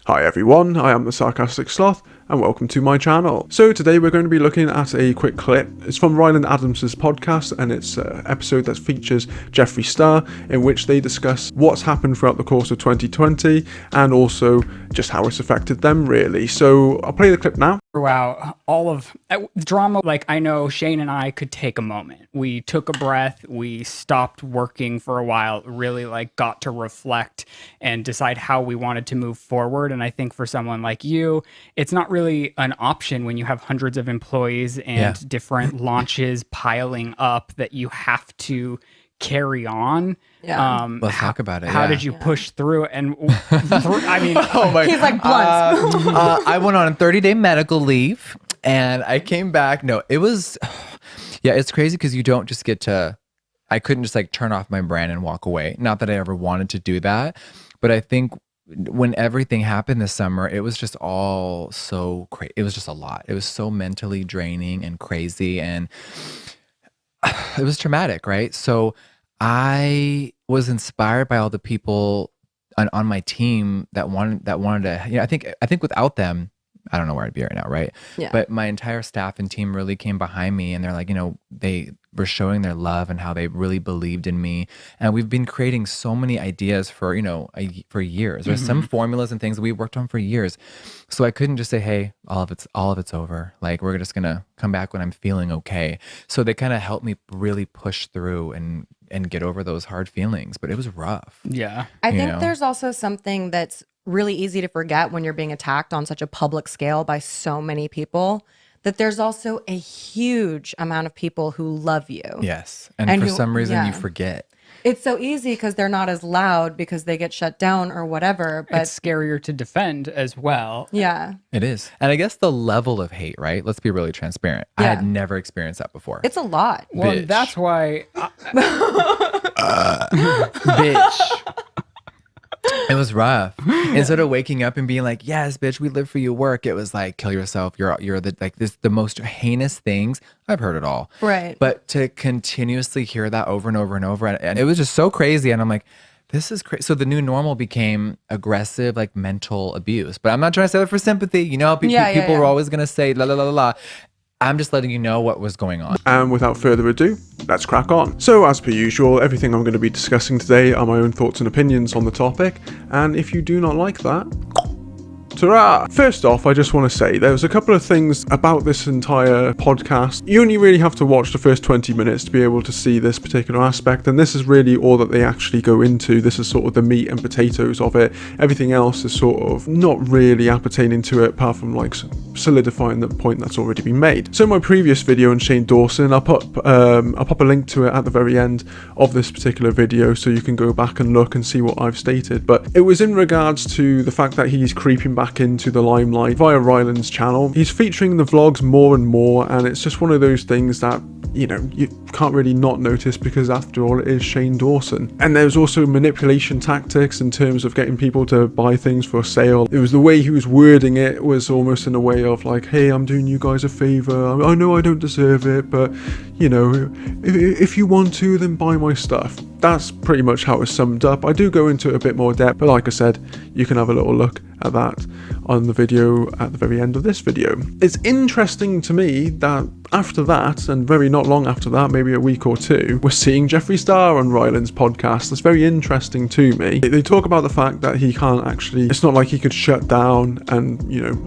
Hi everyone, I am the Sarcastic Sloth, and welcome to my channel. So today we're going to be looking at a quick clip. It's from Ryland Adams' podcast, and it's an episode that features Jeffree Star, in which they discuss what's happened throughout the course of 2020, and also just how it's affected them, really. So I'll play the clip now. Throughout all of drama, like, I know Shane and I could take a moment. We took a breath, we stopped working for a while, really got to reflect and decide how we wanted to move forward. And I think for someone like you, it's not really an option when you have hundreds of employees and different launches piling up that you have to carry on. Let's talk about it. How did you push through? And I mean, he's like blunt. I went on a 30-day medical leave and I came back. No, it was, it's crazy because you don't just get to, I couldn't just turn off my brand and walk away. Not that I ever wanted to do that, but I think when everything happened this summer, it was just all so crazy. It was just a lot. It was so mentally draining and crazy, and it was traumatic, right? So I was inspired by all the people on my team that wanted to, I think without them, I don't know where I'd be right now, right? Yeah. But my entire staff and team really came behind me, and they're like, they were showing their love and how they really believed in me. And we've been creating so many ideas for, for years. There's some formulas and things that we worked on for years. So I couldn't just say, hey, all of it's over. We're just gonna come back when I'm feeling okay. So they kind of helped me really push through and get over those hard feelings. But it was rough. yeah. I think there's also something that's really easy to forget when you're being attacked on such a public scale by so many people, that there's also a huge amount of people who love you. Yes. And for some reason you forget. It's so easy because they're not as loud because they get shut down or whatever. But It's scarier to defend as well. yeah, It is. And I guess the level of hate, right? Let's be really transparent. I had never experienced that before. it's a lot. Well, Bitch. that's why Bitch. It was rough. Instead of waking up and being like, yes, bitch, we live for your work, it was like, kill yourself. You're the most heinous things. I've heard it all. Right. But to continuously hear that over and over and over, and it was just so crazy. And I'm like, this is crazy. So the new normal became aggressive, mental abuse. But I'm not trying to say that for sympathy. People were always going to say la la la la la. I'm just letting you know what was going on. And without further ado, let's crack on. So as per usual, everything I'm going to be discussing today are my own thoughts and opinions on the topic, and if you do not like that, ta-ra! First off, I just want to say there's a couple of things about this entire podcast. You only really have to watch the first 20 minutes to be able to see this particular aspect, and this is really all that they actually go into. This is sort of the meat and potatoes of it. Everything else is sort of not really appertaining to it, apart from solidifying the point that's already been made. So my previous video on Shane Dawson, I'll pop a link to it at the very end of this particular video, so you can go back and look and see what I've stated. But it was in regards to the fact that he's creeping back into the limelight via Ryland's channel. He's featuring the vlogs more and more, and it's just one of those things that you can't really not notice, because after all, it is Shane Dawson. And there's also manipulation tactics in terms of getting people to buy things for sale. It was the way he was wording it was almost in a way of hey, I'm doing you guys a favor. I know I don't deserve it, but if you want to, then buy my stuff. That's pretty much how it's summed up. I do go into it a bit more depth, but like I said, you can have a little look at that on the video at the very end of this video. It's interesting to me that after that, and very not long after that, maybe a week or two, we're seeing Jeffree Star on Ryland's podcast. That's very interesting to me. They talk about the fact that he can't actually, it's not like he could shut down and,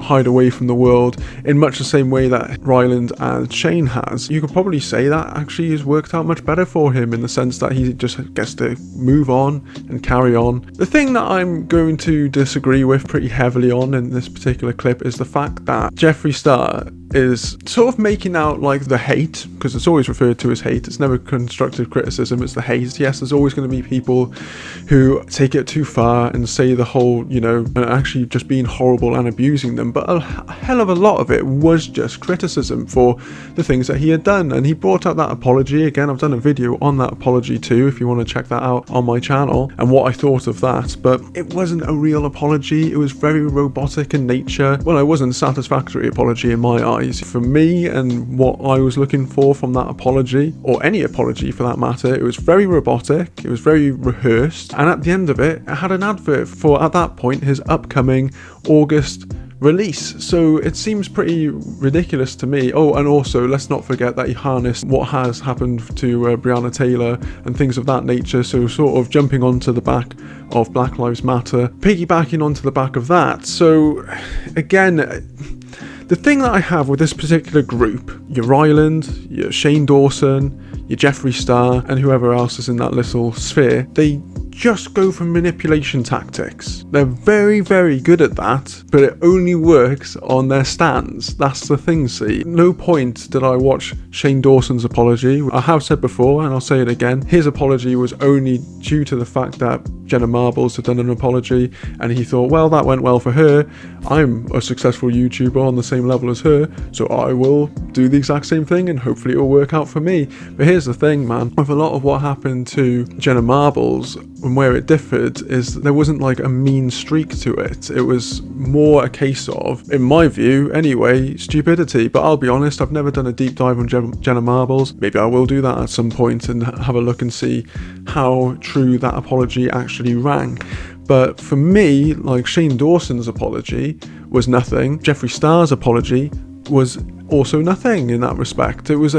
hide away from the world in much the same way that Ryland and Shane has. You could probably say that actually has worked out much better for him, in the sense that he just gets to move on and carry on. The thing that I'm going to disagree with pretty heavily on in this particular clip is the fact that Jeffree Star is sort of making out the hate, because it's always referred to as hate. It's never constructive criticism, it's the hate. Yes, there's always going to be people who take it too far and say the whole, actually just being horrible and abusing them, but a hell of a lot of it was just criticism for the things that he had done. And he brought out that apology. Again, I've done a video on that apology too, if you want to check that out on my channel, and what I thought of that. But it wasn't a real apology. It was very robotic in nature. Well, it wasn't a satisfactory apology in my eyes. guys. For me and what I was looking for from that apology, or any apology for that matter, it was very robotic, it was very rehearsed, and at the end of it, it had an advert for, at that point, his upcoming August release. So it seems pretty ridiculous to me. Oh, and also let's not forget that he harnessed what has happened to Breonna Taylor and things of that nature, so sort of jumping onto the back of Black Lives Matter, piggybacking onto the back of that. So again, the thing that I have with this particular group, your Ryland, your Shane Dawson, your Jeffree Star, and whoever else is in that little sphere, they just go for manipulation tactics. They're very, very good at that, but it only works on their stands. That's the thing, see. No point did I watch Shane Dawson's apology. I have said before, and I'll say it again, his apology was only due to the fact that Jenna Marbles had done an apology, and he thought, well, that went well for her. I'm a successful YouTuber on the same level as her, so I will do the exact same thing, and hopefully it will work out for me. But here's the thing, man. With a lot of what happened to Jenna Marbles, and where it differed is there wasn't like a mean streak to it. It was more a case of, in my view anyway, stupidity. But I'll be honest, I've never done a deep dive on Jenna Marbles. Maybe I will do that at some point and have a look and see how true that apology actually rang. But for me, like, Shane Dawson's apology was nothing. Jeffree Star's apology was also nothing in that respect. It was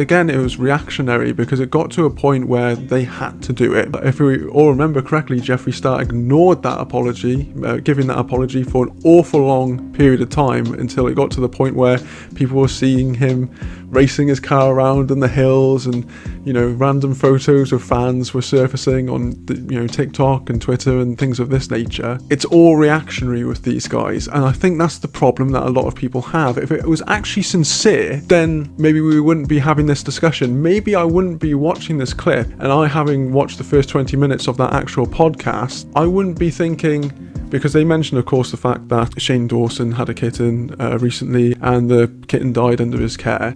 reactionary because it got to a point where they had to do it. If we all remember correctly, Jeffree Star ignored that apology, giving that apology for an awful long period of time until it got to the point where people were seeing him racing his car around in the hills, and random photos of fans were surfacing on TikTok and Twitter and things of this nature. It's all reactionary with these guys, and I think that's the problem that a lot of people have. If it was actually sincere, then maybe we wouldn't be having this discussion. Maybe I wouldn't be watching this clip, and I, having watched the first 20 minutes of that actual podcast, I wouldn't be thinking, because they mentioned, of course, the fact that Shane Dawson had a kitten recently and the kitten died under his care.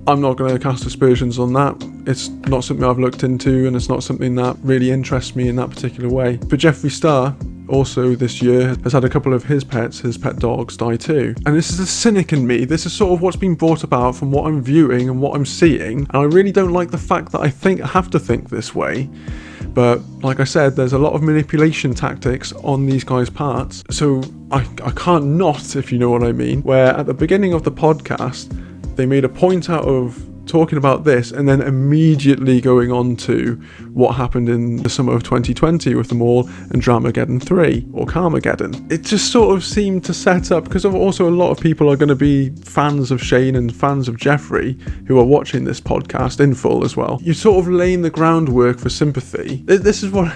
I'm not going to cast aspersions on that. It's not something I've looked into, and it's not something that really interests me in that particular way. But Jeffree Star also this year has had a couple of his pet dogs, die too. And this is the cynic in me. This is sort of what's been brought about from what I'm viewing and what I'm seeing. And I really don't like the fact that I have to think this way. But like I said, there's a lot of manipulation tactics on these guys' parts. So I can't not, if you know what I mean, where at the beginning of the podcast, they made a point out of talking about this and then immediately going on to what happened in the summer of 2020 with them all and Dramageddon 3 or Carmageddon. It just sort of seemed to set up, because also a lot of people are going to be fans of Shane and fans of Jeffree who are watching this podcast in full as well. You're sort of laying the groundwork for sympathy. This is what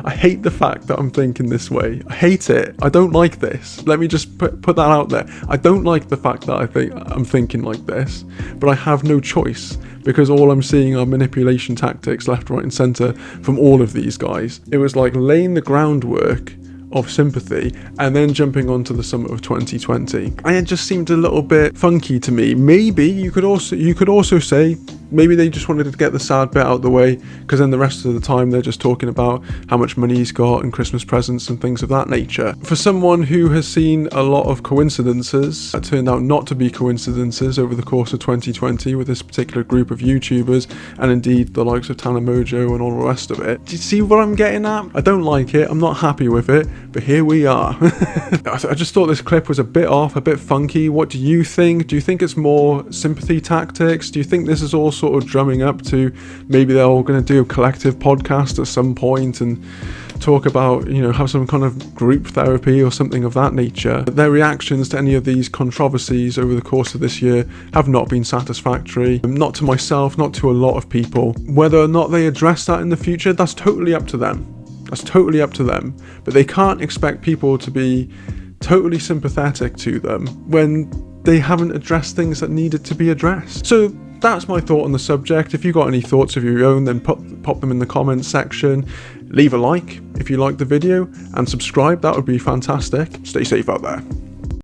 I hate, the fact that I'm thinking this way. I hate it. I don't like this. Let me just put that out there. I don't like the fact that I'm thinking like this, but I have no choice, because all I'm seeing are manipulation tactics left, right and centre from all of these guys. It was like laying the groundwork of sympathy and then jumping onto the summer of 2020, and it just seemed a little bit funky to me. Maybe you could also say maybe they just wanted to get the sad bit out of the way, because then the rest of the time they're just talking about how much money he's got and Christmas presents and things of that nature. For someone who has seen a lot of coincidences that turned out not to be coincidences over the course of 2020 with this particular group of YouTubers, and indeed the likes of Tana Mojo and all the rest of it, do you see what I'm getting at? I don't like it, I'm not happy with it, but here we are. I just thought this clip was a bit off, a bit funky. What do you think? Do you think it's more sympathy tactics? Do you think this is all sort of drumming up to maybe they're all going to do a collective podcast at some point and talk about, have some kind of group therapy or something of that nature? Their reactions to any of these controversies over the course of this year have not been satisfactory. Not to myself, not to a lot of people. Whether or not they address that in the future, that's totally up to them. That's totally up to them. But they can't expect people to be totally sympathetic to them when they haven't addressed things that needed to be addressed. So that's my thought on the subject. If you've got any thoughts of your own, then pop them in the comments section. Leave a like if you liked the video and subscribe. That would be fantastic. Stay safe out there.